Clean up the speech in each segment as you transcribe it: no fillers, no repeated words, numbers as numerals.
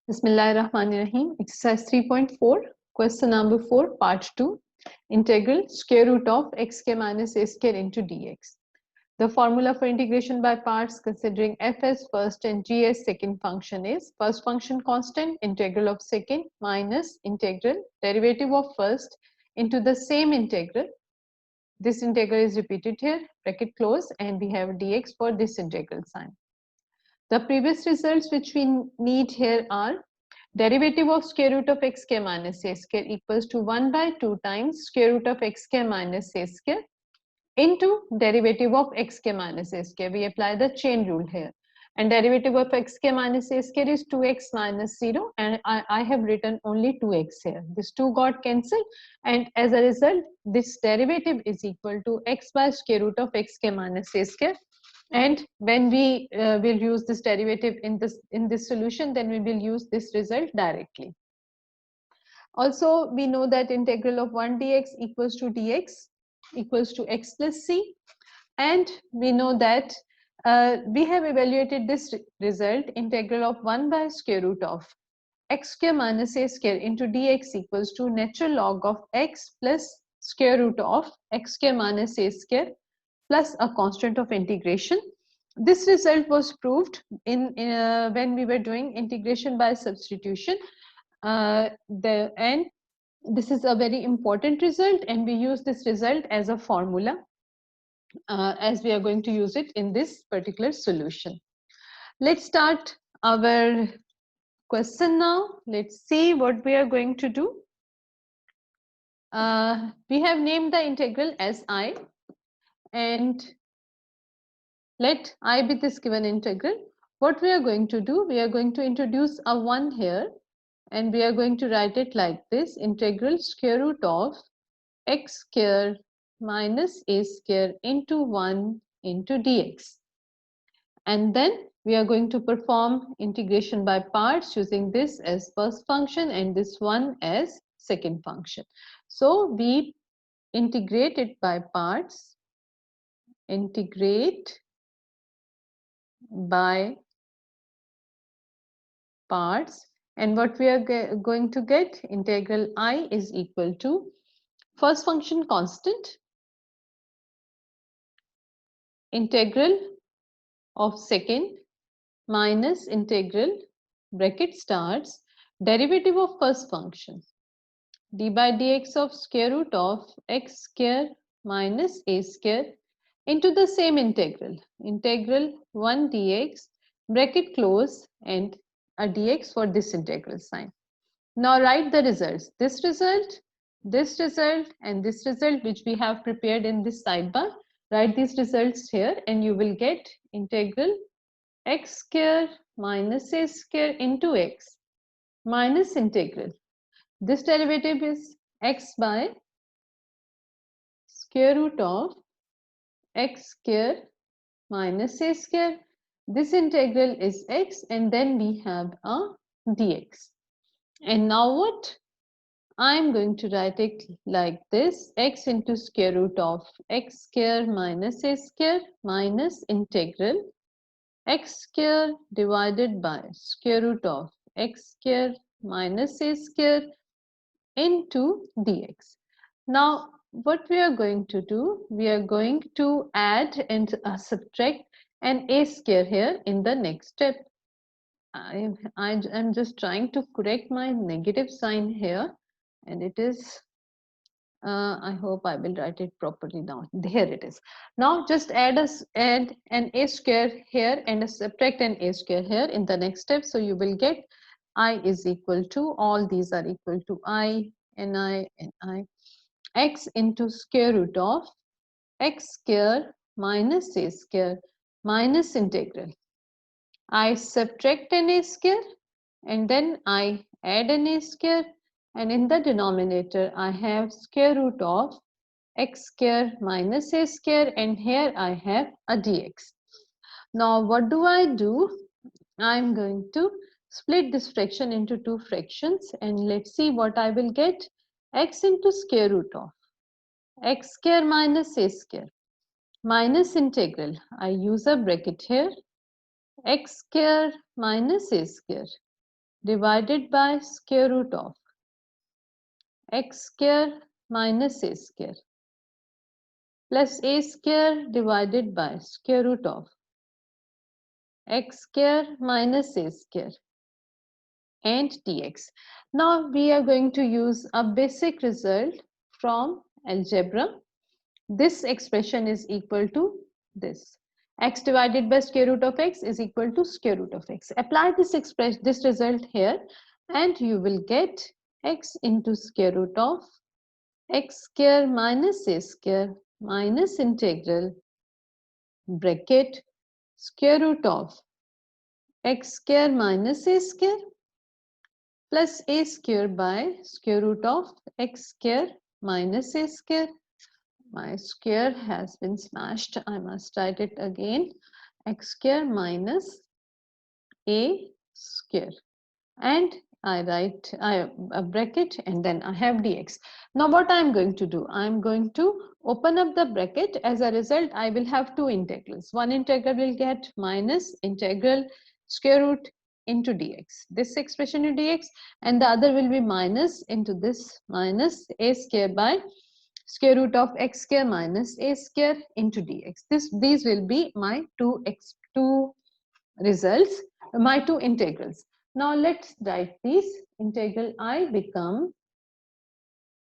Bismillahirrahmanirrahim. Exercise 3.4, question number 4, part 2. Integral square root of x square minus a square into dx. The formula for integration by parts considering f as first and g as second function is first function constant, integral of second minus integral derivative of first into the same integral. This integral is repeated here, bracket close, and we have dx for this integral sign. The previous results which we need here are derivative of square root of x square minus a square equals to 1 by 2 times square root of x square minus a square into derivative of x square minus a square. We apply the chain rule here. And derivative of x square minus a square is 2x minus 0, and I have written only 2x here. This 2 got cancelled, and as a result, this derivative is equal to x by square root of x square minus a square. And when we will use this derivative in this solution, then we will use this result directly. Also, we know that integral of 1 dx equals to dx equals to x plus c, and we know that we have evaluated this result, integral of 1 by square root of x square minus a square into dx equals to natural log of x plus square root of x square minus a square plus a constant of integration. This result was proved in when we were doing integration by substitution. And this is a very important result, and we use this result as a formula as we are going to use it in this particular solution. Let's start our question now. Let's see what we are going to do. We have named the integral as I, and let I be this given integral. What we are going to do, we are going to introduce a 1 here, and we are going to write it like this: integral square root of x square minus a square into 1 into dx. And then we are going to perform integration by parts using this as first function and this one as second function. So we integrate it by parts, integrate by parts, and what we are going to get, integral I is equal to first function constant, integral of second minus integral, bracket starts, derivative of first function, d by dx of square root of x square minus a square into the same integral, integral 1 dx, bracket close, and a dx for this integral sign. Now write the results. This result, and this result which we have prepared in this sidebar. Write these results here, and you will get integral x square minus a square into x minus integral. This derivative is x by square root of x square minus a square. This integral is x, and then we have a dx. And now what? I am going to write it like this: x into square root of x square minus a square minus integral x square divided by square root of x square minus a square into dx. Now what we are going to do, we are going to add and subtract an a square here in the next step. I'm just trying to correct my negative sign here, and it is I hope I will write it properly now. Here it is. Now just add an a square here and subtract an a square here in the next step. So you will get I is equal to, all these are equal to I, and I, and I, x into square root of x square minus a square minus integral. I subtract an a square, and then I add an a square, and in the denominator I have square root of x square minus a square, and here I have a dx. Now what do? I'm going to split this fraction into two fractions, and let's see what I will get. X into square root of x square minus a square minus integral, I use a bracket here, x square minus a square divided by square root of x square minus a square plus a square divided by square root of x square minus a square and dx. Now we are going to use a basic result from algebra. This expression is equal to this. X divided by square root of x is equal to square root of x. Apply this result here and you will get x into square root of x square minus a square minus integral bracket square root of x square minus a square plus a square by square root of x square minus a square. My square has been smashed. I must write it again. X square minus a square. And I write a bracket and then I have dx. Now what I am going to do? I am going to open up the bracket. As a result, I will have two integrals. One integral will get minus integral square root into dx. This expression in dx, and the other will be minus into this minus a square by square root of x square minus a square into dx. These will be my two results, my two integrals. Now let's write these. Integral I become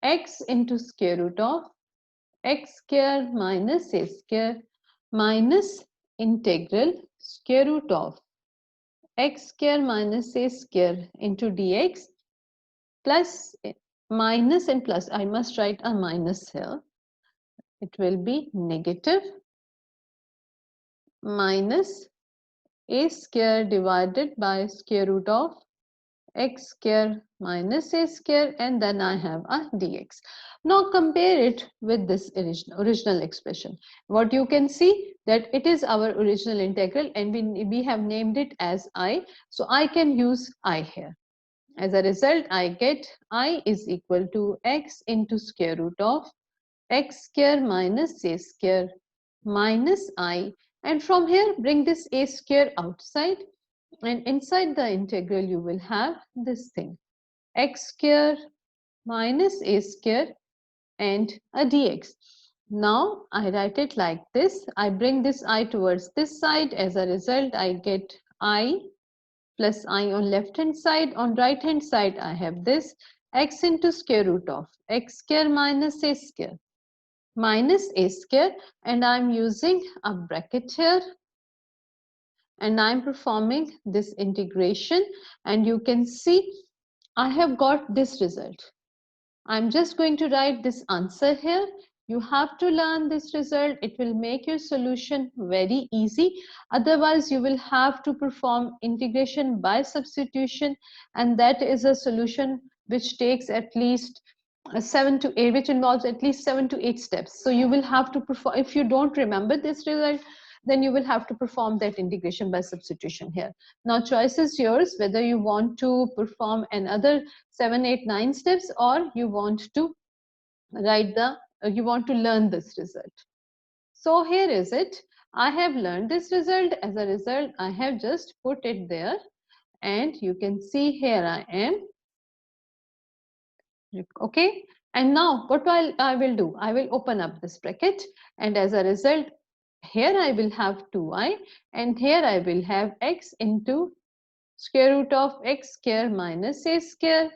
x into square root of x square minus a square minus integral square root of x square minus a square into dx plus minus and plus. I must write a minus here. It will be negative minus a square divided by square root of x square minus a square, and then I have a dx. Now compare it with this original expression. What you can see that it is our original integral and we have named it as I. So I can use I here. As a result, I get I is equal to x into square root of x square minus a square minus I, and from here bring this a square outside, and inside the integral you will have this thing x square minus a square and a dx. Now I write it like this. I bring this I towards this side. As a result, I get I plus I on left hand side. On right hand side I have this x into square root of x square minus a square minus a square, and I'm using a bracket here and I'm performing this integration, and you can see I have got this result. I'm just going to write this answer here. You have to learn this result. It will make your solution very easy. Otherwise, you will have to perform integration by substitution, and that is a solution which takes at least 7 to 8, which involves at least 7 to 8 steps. So you will have to perform, if you don't remember this result, then you will have to perform that integration by substitution here. Now choice is yours whether you want to perform another 7, 8, 9 steps, or you want to write you want to learn this result. So here is it. I have learned this result. As a result, I have just put it there, and you can see here I am. Okay, and now what I will do, I will open up this bracket, and as a result, here I will have 2i, and here I will have x into square root of x square minus a square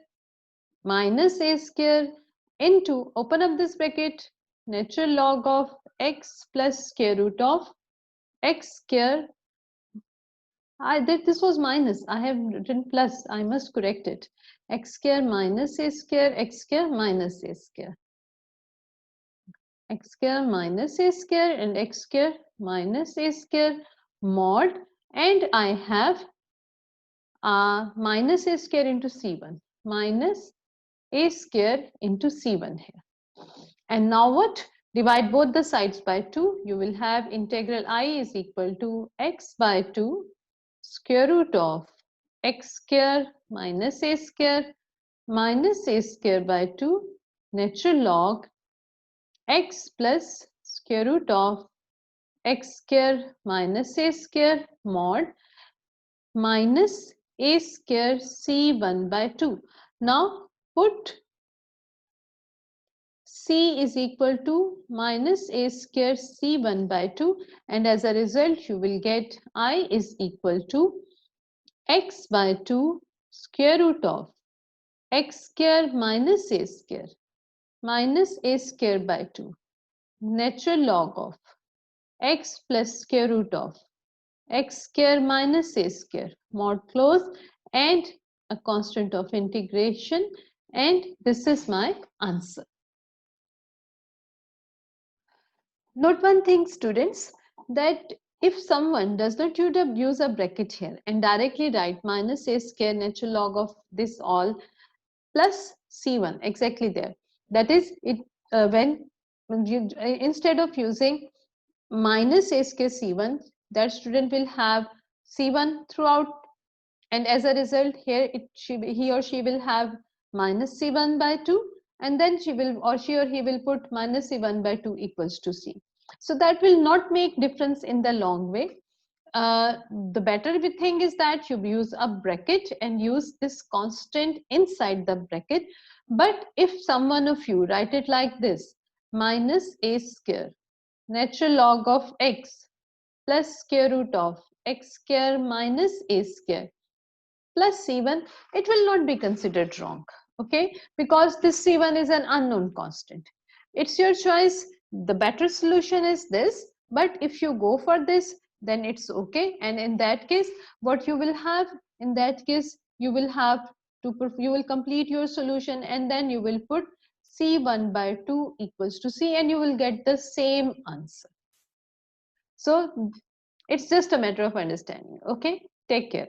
into, open up this bracket, natural log of x plus square root of x square. This was minus. I have written plus. I must correct it. X square minus a square, x square minus a square. X square minus a square and x square minus a square mod, and I have minus a square into c1 minus a square into c1 here. And now what? Divide both the sides by 2. You will have integral I is equal to x by 2 square root of x square minus a square by 2 natural log x plus square root of x square minus a square mod minus a square c1 by 2. Now put c is equal to minus a square c1 by 2, and as a result you will get I is equal to x by 2 square root of x square minus a square by 2 natural log of x plus square root of x square minus a square mod close and a constant of integration, and this is my answer. Note one thing, students, that if someone does not use a bracket here and directly write minus a square natural log of this all plus c1 exactly there, that is it, when you, instead of using minus a square c1, that student will have c1 throughout, and as a result here he or she will have minus c1 by 2, and then she or he will put minus c1 by 2 equals to c. So that will not make difference in the long way. The better thing is that you use a bracket and use this constant inside the bracket. But if someone of you write it like this, minus a square natural log of x plus square root of x square minus a square plus c1, it will not be considered wrong, okay, because this c1 is an unknown constant. It's your choice. The better solution is this, but if you go for this, then it's okay. And in that case, what you will have, in that case you will have to you will complete your solution, and then you will put c1 by 2 equals to c, and you will get the same answer. So it's just a matter of understanding. Okay, take care.